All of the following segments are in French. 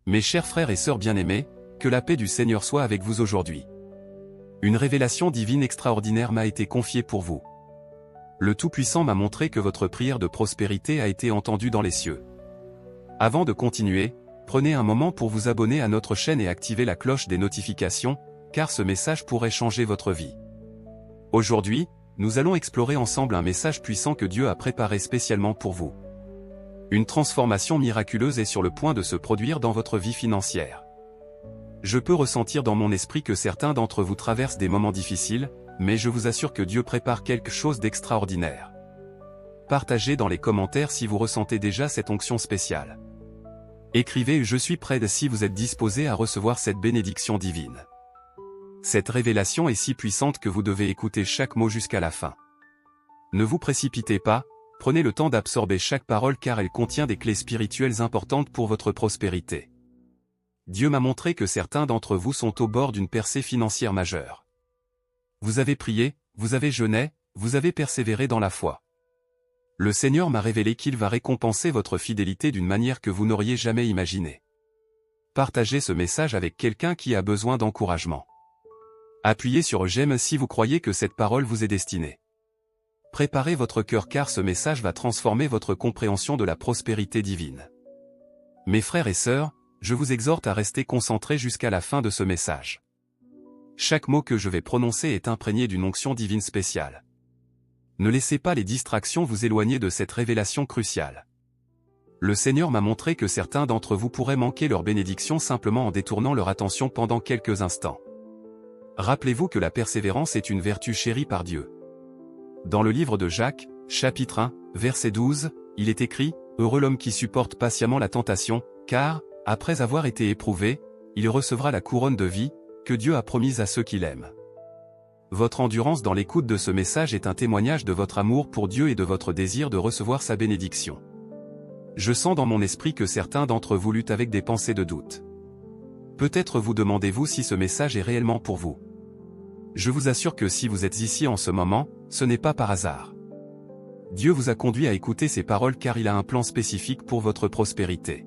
Mes chers frères et sœurs bien-aimés, que la paix du Seigneur soit avec vous aujourd'hui. Une révélation divine extraordinaire m'a été confiée pour vous. Le Tout-Puissant m'a montré que votre prière de prospérité a été entendue dans les cieux. Avant de continuer, prenez un moment pour vous abonner à notre chaîne et activer la cloche des notifications, car ce message pourrait changer votre vie. Aujourd'hui, nous allons explorer ensemble un message puissant que Dieu a préparé spécialement pour vous. Une transformation miraculeuse est sur le point de se produire dans votre vie financière. Je peux ressentir dans mon esprit que certains d'entre vous traversent des moments difficiles, mais je vous assure que Dieu prépare quelque chose d'extraordinaire. Partagez dans les commentaires si vous ressentez déjà cette onction spéciale. Écrivez « Je suis prêt » si vous êtes disposé à recevoir cette bénédiction divine. Cette révélation est si puissante que vous devez écouter chaque mot jusqu'à la fin. Ne vous précipitez pas, prenez le temps d'absorber chaque parole car elle contient des clés spirituelles importantes pour votre prospérité. Dieu m'a montré que certains d'entre vous sont au bord d'une percée financière majeure. Vous avez prié, vous avez jeûné, vous avez persévéré dans la foi. Le Seigneur m'a révélé qu'il va récompenser votre fidélité d'une manière que vous n'auriez jamais imaginée. Partagez ce message avec quelqu'un qui a besoin d'encouragement. Appuyez sur « J'aime » si vous croyez que cette parole vous est destinée. Préparez votre cœur car ce message va transformer votre compréhension de la prospérité divine. Mes frères et sœurs, je vous exhorte à rester concentrés jusqu'à la fin de ce message. Chaque mot que je vais prononcer est imprégné d'une onction divine spéciale. Ne laissez pas les distractions vous éloigner de cette révélation cruciale. Le Seigneur m'a montré que certains d'entre vous pourraient manquer leur bénédiction simplement en détournant leur attention pendant quelques instants. Rappelez-vous que la persévérance est une vertu chérie par Dieu. Dans le livre de Jacques, chapitre 1, verset 12, il est écrit « Heureux l'homme qui supporte patiemment la tentation, car, après avoir été éprouvé, il recevra la couronne de vie, que Dieu a promise à ceux qui l'aiment. » Votre endurance dans l'écoute de ce message est un témoignage de votre amour pour Dieu et de votre désir de recevoir sa bénédiction. Je sens dans mon esprit que certains d'entre vous luttent avec des pensées de doute. Peut-être vous demandez-vous si ce message est réellement pour vous. Je vous assure que si vous êtes ici en ce moment, ce n'est pas par hasard. Dieu vous a conduit à écouter ces paroles car il a un plan spécifique pour votre prospérité.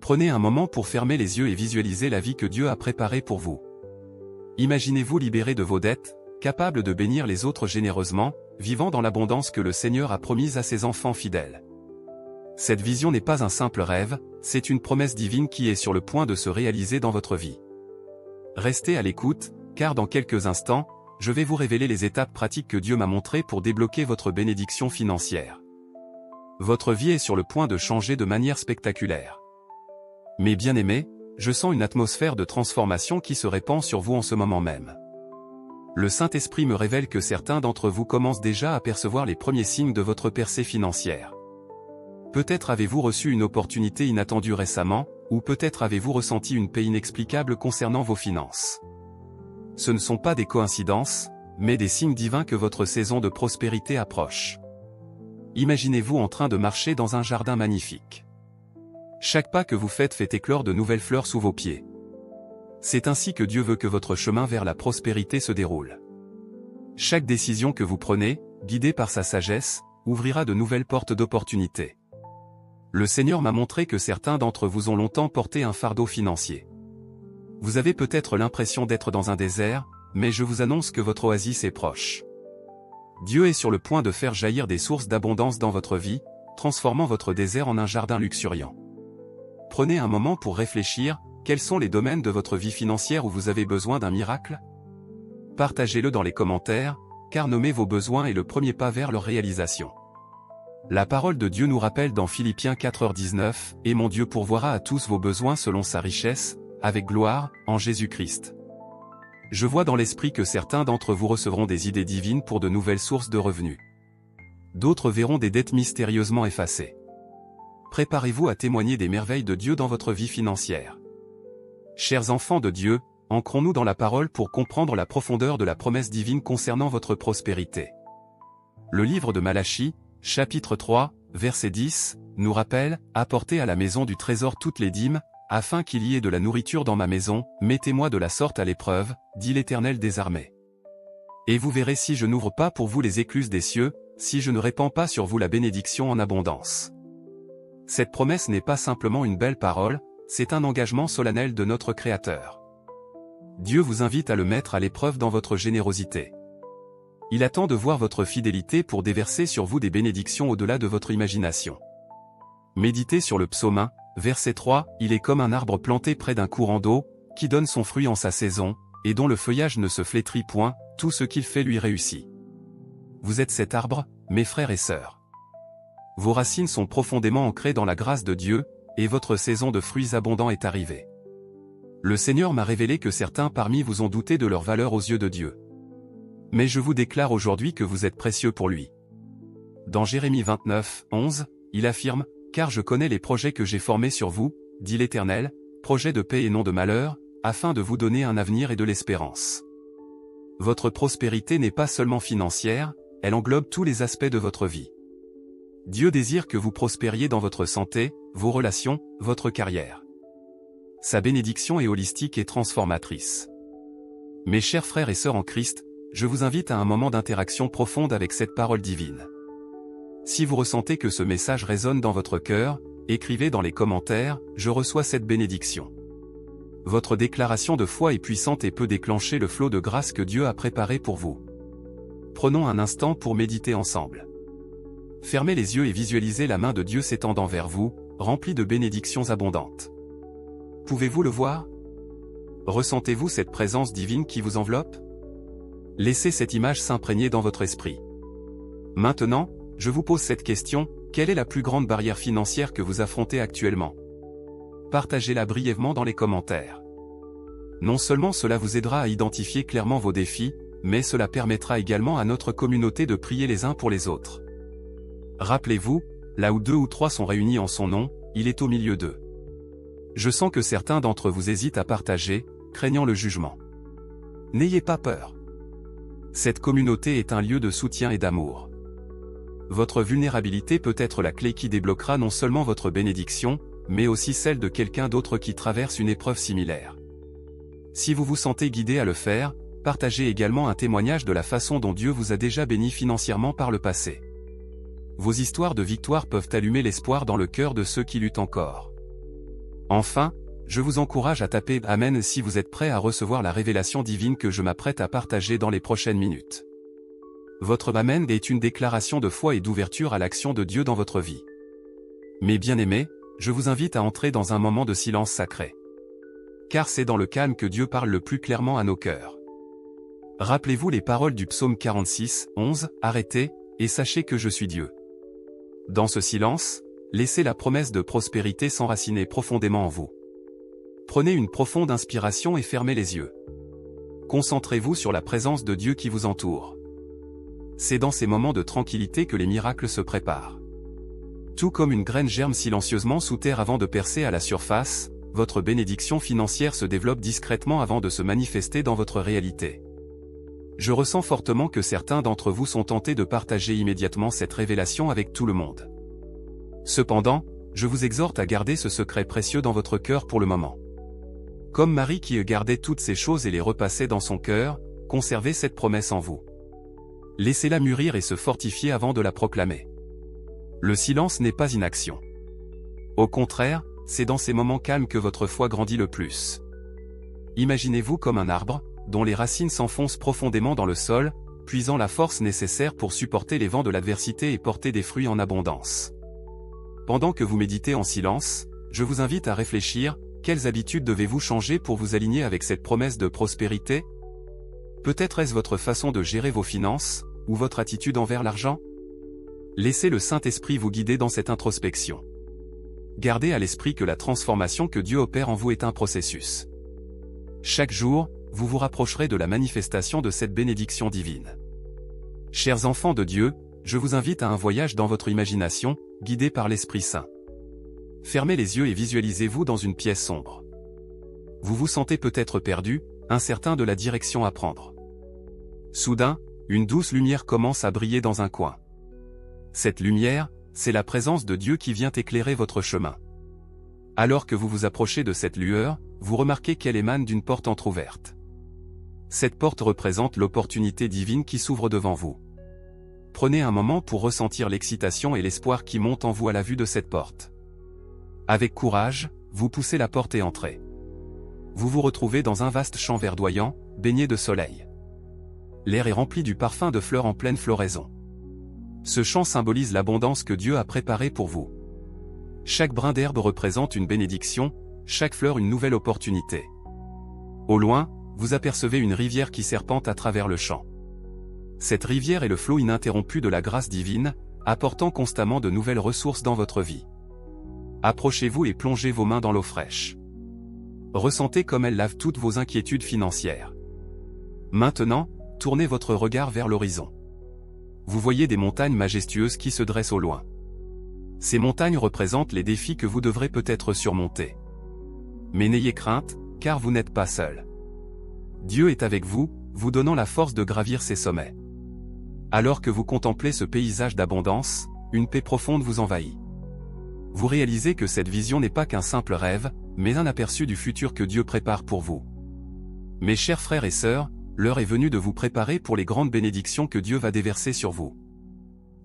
Prenez un moment pour fermer les yeux et visualiser la vie que Dieu a préparée pour vous. Imaginez-vous libéré de vos dettes, capable de bénir les autres généreusement, vivant dans l'abondance que le Seigneur a promise à ses enfants fidèles. Cette vision n'est pas un simple rêve, c'est une promesse divine qui est sur le point de se réaliser dans votre vie. Restez à l'écoute, car dans quelques instants, je vais vous révéler les étapes pratiques que Dieu m'a montrées pour débloquer votre bénédiction financière. Votre vie est sur le point de changer de manière spectaculaire. Mes bien-aimés, je sens une atmosphère de transformation qui se répand sur vous en ce moment même. Le Saint-Esprit me révèle que certains d'entre vous commencent déjà à percevoir les premiers signes de votre percée financière. Peut-être avez-vous reçu une opportunité inattendue récemment, ou peut-être avez-vous ressenti une paix inexplicable concernant vos finances. Ce ne sont pas des coïncidences, mais des signes divins que votre saison de prospérité approche. Imaginez-vous en train de marcher dans un jardin magnifique. Chaque pas que vous faites fait éclore de nouvelles fleurs sous vos pieds. C'est ainsi que Dieu veut que votre chemin vers la prospérité se déroule. Chaque décision que vous prenez, guidée par sa sagesse, ouvrira de nouvelles portes d'opportunités. Le Seigneur m'a montré que certains d'entre vous ont longtemps porté un fardeau financier. Vous avez peut-être l'impression d'être dans un désert, mais je vous annonce que votre oasis est proche. Dieu est sur le point de faire jaillir des sources d'abondance dans votre vie, transformant votre désert en un jardin luxuriant. Prenez un moment pour réfléchir, quels sont les domaines de votre vie financière où vous avez besoin d'un miracle? Partagez-le dans les commentaires, car nommer vos besoins est le premier pas vers leur réalisation. La parole de Dieu nous rappelle dans Philippiens 4h19, « Et mon Dieu pourvoira à tous vos besoins selon sa richesse, avec gloire, en Jésus-Christ. » Je vois dans l'esprit que certains d'entre vous recevront des idées divines pour de nouvelles sources de revenus. D'autres verront des dettes mystérieusement effacées. Préparez-vous à témoigner des merveilles de Dieu dans votre vie financière. Chers enfants de Dieu, ancrons-nous dans la parole pour comprendre la profondeur de la promesse divine concernant votre prospérité. Le livre de Malachie, chapitre 3, verset 10, nous rappelle « Apportez à la maison du trésor toutes les dîmes, afin qu'il y ait de la nourriture dans ma maison, mettez-moi de la sorte à l'épreuve, dit l'Éternel des armées. Et vous verrez si je n'ouvre pas pour vous les écluses des cieux, si je ne répands pas sur vous la bénédiction en abondance. » Cette promesse n'est pas simplement une belle parole, c'est un engagement solennel de notre Créateur. Dieu vous invite à le mettre à l'épreuve dans votre générosité. Il attend de voir votre fidélité pour déverser sur vous des bénédictions au-delà de votre imagination. Méditez sur le psaume 1, verset 3, « Il est comme un arbre planté près d'un courant d'eau, qui donne son fruit en sa saison, et dont le feuillage ne se flétrit point, tout ce qu'il fait lui réussit. » Vous êtes cet arbre, mes frères et sœurs. Vos racines sont profondément ancrées dans la grâce de Dieu, et votre saison de fruits abondants est arrivée. Le Seigneur m'a révélé que certains parmi vous ont douté de leur valeur aux yeux de Dieu. Mais je vous déclare aujourd'hui que vous êtes précieux pour lui. Dans Jérémie 29, 11, il affirme, « Car je connais les projets que j'ai formés sur vous, dit l'Éternel, projets de paix et non de malheur, afin de vous donner un avenir et de l'espérance. » Votre prospérité n'est pas seulement financière, elle englobe tous les aspects de votre vie. Dieu désire que vous prospériez dans votre santé, vos relations, votre carrière. Sa bénédiction est holistique et transformatrice. Mes chers frères et sœurs en Christ, je vous invite à un moment d'interaction profonde avec cette parole divine. Si vous ressentez que ce message résonne dans votre cœur, écrivez dans les commentaires « Je reçois cette bénédiction ». Votre déclaration de foi est puissante et peut déclencher le flot de grâce que Dieu a préparé pour vous. Prenons un instant pour méditer ensemble. Fermez les yeux et visualisez la main de Dieu s'étendant vers vous, remplie de bénédictions abondantes. Pouvez-vous le voir? Ressentez-vous cette présence divine qui vous enveloppe? Laissez cette image s'imprégner dans votre esprit. Maintenant, je vous pose cette question, quelle est la plus grande barrière financière que vous affrontez actuellement? Partagez-la brièvement dans les commentaires. Non seulement cela vous aidera à identifier clairement vos défis, mais cela permettra également à notre communauté de prier les uns pour les autres. Rappelez-vous, là où 2 ou 3 sont réunis en son nom, il est au milieu d'eux. Je sens que certains d'entre vous hésitent à partager, craignant le jugement. N'ayez pas peur. Cette communauté est un lieu de soutien et d'amour. Votre vulnérabilité peut être la clé qui débloquera non seulement votre bénédiction, mais aussi celle de quelqu'un d'autre qui traverse une épreuve similaire. Si vous vous sentez guidé à le faire, partagez également un témoignage de la façon dont Dieu vous a déjà béni financièrement par le passé. Vos histoires de victoire peuvent allumer l'espoir dans le cœur de ceux qui luttent encore. Enfin, je vous encourage à taper « Amen » si vous êtes prêt à recevoir la révélation divine que je m'apprête à partager dans les prochaines minutes. Votre « Amen » est une déclaration de foi et d'ouverture à l'action de Dieu dans votre vie. Mes bien-aimés, je vous invite à entrer dans un moment de silence sacré. Car c'est dans le calme que Dieu parle le plus clairement à nos cœurs. Rappelez-vous les paroles du psaume 46, 11, « Arrêtez, et sachez que je suis Dieu. » Dans ce silence, laissez la promesse de prospérité s'enraciner profondément en vous. Prenez une profonde inspiration et fermez les yeux. Concentrez-vous sur la présence de Dieu qui vous entoure. C'est dans ces moments de tranquillité que les miracles se préparent. Tout comme une graine germe silencieusement sous terre avant de percer à la surface, votre bénédiction financière se développe discrètement avant de se manifester dans votre réalité. Je ressens fortement que certains d'entre vous sont tentés de partager immédiatement cette révélation avec tout le monde. Cependant, je vous exhorte à garder ce secret précieux dans votre cœur pour le moment. Comme Marie qui gardait toutes ces choses et les repassait dans son cœur, conservez cette promesse en vous. Laissez-la mûrir et se fortifier avant de la proclamer. Le silence n'est pas inaction. Au contraire, c'est dans ces moments calmes que votre foi grandit le plus. Imaginez-vous comme un arbre, dont les racines s'enfoncent profondément dans le sol, puisant la force nécessaire pour supporter les vents de l'adversité et porter des fruits en abondance. Pendant que vous méditez en silence, je vous invite à réfléchir, quelles habitudes devez-vous changer pour vous aligner avec cette promesse de prospérité? Peut-être est-ce votre façon de gérer vos finances, ou votre attitude envers l'argent? Laissez le Saint-Esprit vous guider dans cette introspection. Gardez à l'esprit que la transformation que Dieu opère en vous est un processus. Chaque jour, vous vous rapprocherez de la manifestation de cette bénédiction divine. Chers enfants de Dieu, je vous invite à un voyage dans votre imagination, guidé par l'Esprit Saint. Fermez les yeux et visualisez-vous dans une pièce sombre. Vous vous sentez peut-être perdu, incertain de la direction à prendre. Soudain, une douce lumière commence à briller dans un coin. Cette lumière, c'est la présence de Dieu qui vient éclairer votre chemin. Alors que vous vous approchez de cette lueur, vous remarquez qu'elle émane d'une porte entr'ouverte. Cette porte représente l'opportunité divine qui s'ouvre devant vous. Prenez un moment pour ressentir l'excitation et l'espoir qui montent en vous à la vue de cette porte. Avec courage, vous poussez la porte et entrez. Vous vous retrouvez dans un vaste champ verdoyant, baigné de soleil. L'air est rempli du parfum de fleurs en pleine floraison. Ce champ symbolise l'abondance que Dieu a préparée pour vous. Chaque brin d'herbe représente une bénédiction, chaque fleur une nouvelle opportunité. Au loin, vous apercevez une rivière qui serpente à travers le champ. Cette rivière est le flot ininterrompu de la grâce divine, apportant constamment de nouvelles ressources dans votre vie. Approchez-vous et plongez vos mains dans l'eau fraîche. Ressentez comme elle lave toutes vos inquiétudes financières. Maintenant, tournez votre regard vers l'horizon. Vous voyez des montagnes majestueuses qui se dressent au loin. Ces montagnes représentent les défis que vous devrez peut-être surmonter. Mais n'ayez crainte, car vous n'êtes pas seul. Dieu est avec vous, vous donnant la force de gravir ces sommets. Alors que vous contemplez ce paysage d'abondance, une paix profonde vous envahit. Vous réalisez que cette vision n'est pas qu'un simple rêve, mais un aperçu du futur que Dieu prépare pour vous. Mes chers frères et sœurs, l'heure est venue de vous préparer pour les grandes bénédictions que Dieu va déverser sur vous.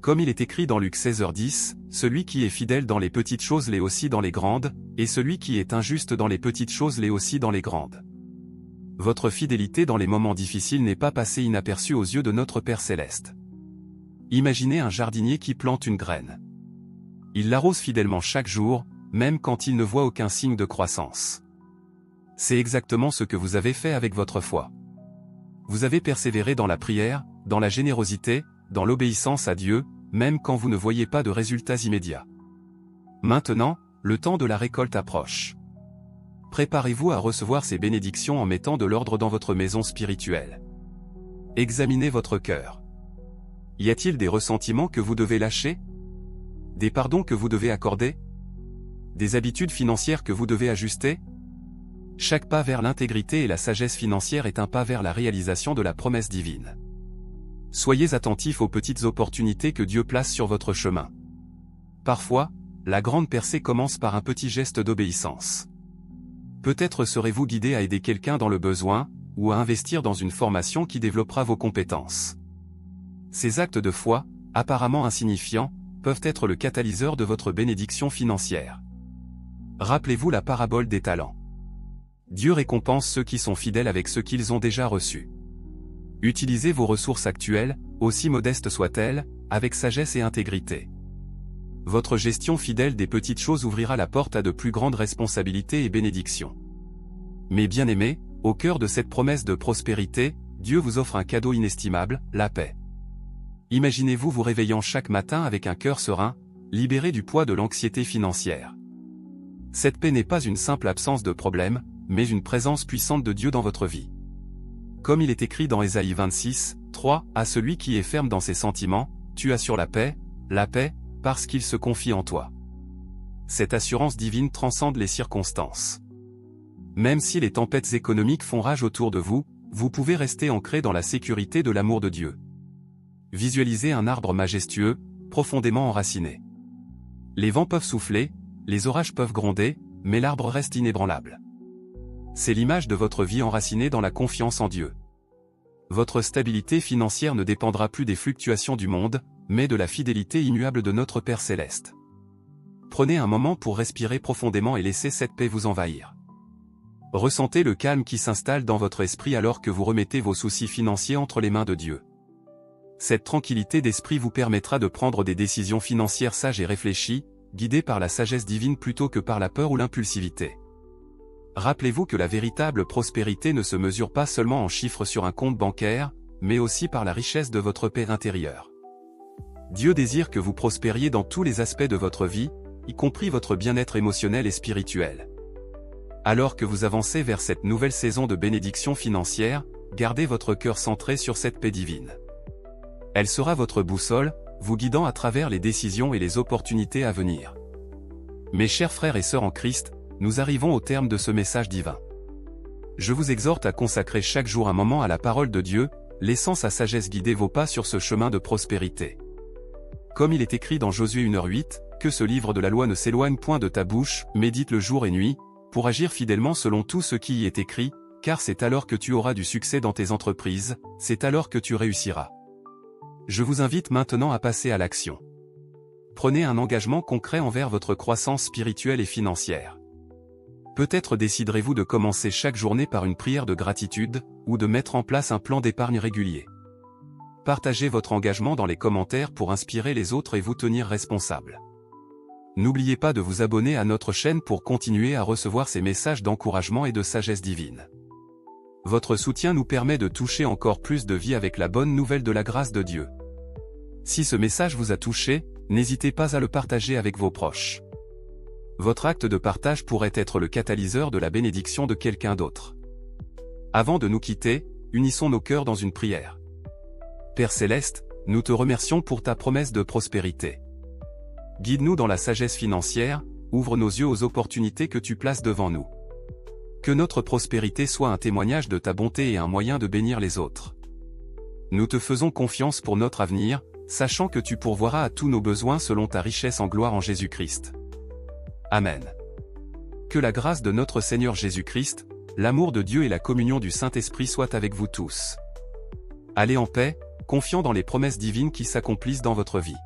Comme il est écrit dans Luc 16h10, celui qui est fidèle dans les petites choses l'est aussi dans les grandes, et celui qui est injuste dans les petites choses l'est aussi dans les grandes. Votre fidélité dans les moments difficiles n'est pas passée inaperçue aux yeux de notre Père Céleste. Imaginez un jardinier qui plante une graine. Il l'arrose fidèlement chaque jour, même quand il ne voit aucun signe de croissance. C'est exactement ce que vous avez fait avec votre foi. Vous avez persévéré dans la prière, dans la générosité, dans l'obéissance à Dieu, même quand vous ne voyez pas de résultats immédiats. Maintenant, le temps de la récolte approche. Préparez-vous à recevoir ces bénédictions en mettant de l'ordre dans votre maison spirituelle. Examinez votre cœur. Y a-t-il des ressentiments que vous devez lâcher? Des pardons que vous devez accorder? Des habitudes financières que vous devez ajuster? Chaque pas vers l'intégrité et la sagesse financière est un pas vers la réalisation de la promesse divine. Soyez attentifs aux petites opportunités que Dieu place sur votre chemin. Parfois, la grande percée commence par un petit geste d'obéissance. Peut-être serez-vous guidé à aider quelqu'un dans le besoin, ou à investir dans une formation qui développera vos compétences. Ces actes de foi, apparemment insignifiants, peuvent être le catalyseur de votre bénédiction financière. Rappelez-vous la parabole des talents. Dieu récompense ceux qui sont fidèles avec ce qu'ils ont déjà reçu. Utilisez vos ressources actuelles, aussi modestes soient-elles, avec sagesse et intégrité. Votre gestion fidèle des petites choses ouvrira la porte à de plus grandes responsabilités et bénédictions. Mais bien-aimés, au cœur de cette promesse de prospérité, Dieu vous offre un cadeau inestimable, la paix. Imaginez-vous vous réveillant chaque matin avec un cœur serein, libéré du poids de l'anxiété financière. Cette paix n'est pas une simple absence de problème, mais une présence puissante de Dieu dans votre vie. Comme il est écrit dans Ésaïe 26, 3, à celui qui est ferme dans ses sentiments, tu assures la paix, parce qu'il se confie en toi. Cette assurance divine transcende les circonstances. Même si les tempêtes économiques font rage autour de vous, vous pouvez rester ancré dans la sécurité de l'amour de Dieu. Visualisez un arbre majestueux, profondément enraciné. Les vents peuvent souffler, les orages peuvent gronder, mais l'arbre reste inébranlable. C'est l'image de votre vie enracinée dans la confiance en Dieu. Votre stabilité financière ne dépendra plus des fluctuations du monde, mais de la fidélité immuable de notre Père Céleste. Prenez un moment pour respirer profondément et laissez cette paix vous envahir. Ressentez le calme qui s'installe dans votre esprit alors que vous remettez vos soucis financiers entre les mains de Dieu. Cette tranquillité d'esprit vous permettra de prendre des décisions financières sages et réfléchies, guidées par la sagesse divine plutôt que par la peur ou l'impulsivité. Rappelez-vous que la véritable prospérité ne se mesure pas seulement en chiffres sur un compte bancaire, mais aussi par la richesse de votre paix intérieure. Dieu désire que vous prospériez dans tous les aspects de votre vie, y compris votre bien-être émotionnel et spirituel. Alors que vous avancez vers cette nouvelle saison de bénédiction financière, gardez votre cœur centré sur cette paix divine. Elle sera votre boussole, vous guidant à travers les décisions et les opportunités à venir. Mes chers frères et sœurs en Christ, nous arrivons au terme de ce message divin. Je vous exhorte à consacrer chaque jour un moment à la parole de Dieu, laissant sa sagesse guider vos pas sur ce chemin de prospérité. Comme il est écrit dans Josué 1h08, que ce livre de la loi ne s'éloigne point de ta bouche, médite le jour et nuit, pour agir fidèlement selon tout ce qui y est écrit, car c'est alors que tu auras du succès dans tes entreprises, c'est alors que tu réussiras. Je vous invite maintenant à passer à l'action. Prenez un engagement concret envers votre croissance spirituelle et financière. Peut-être déciderez-vous de commencer chaque journée par une prière de gratitude, ou de mettre en place un plan d'épargne régulier. Partagez votre engagement dans les commentaires pour inspirer les autres et vous tenir responsable. N'oubliez pas de vous abonner à notre chaîne pour continuer à recevoir ces messages d'encouragement et de sagesse divine. Votre soutien nous permet de toucher encore plus de vies avec la bonne nouvelle de la grâce de Dieu. Si ce message vous a touché, n'hésitez pas à le partager avec vos proches. Votre acte de partage pourrait être le catalyseur de la bénédiction de quelqu'un d'autre. Avant de nous quitter, unissons nos cœurs dans une prière. Père Céleste, nous te remercions pour ta promesse de prospérité. Guide-nous dans la sagesse financière, ouvre nos yeux aux opportunités que tu places devant nous. Que notre prospérité soit un témoignage de ta bonté et un moyen de bénir les autres. Nous te faisons confiance pour notre avenir, sachant que tu pourvoiras à tous nos besoins selon ta richesse en gloire en Jésus-Christ. Amen. Que la grâce de notre Seigneur Jésus-Christ, l'amour de Dieu et la communion du Saint-Esprit soient avec vous tous. Allez en paix, confiant dans les promesses divines qui s'accomplissent dans votre vie.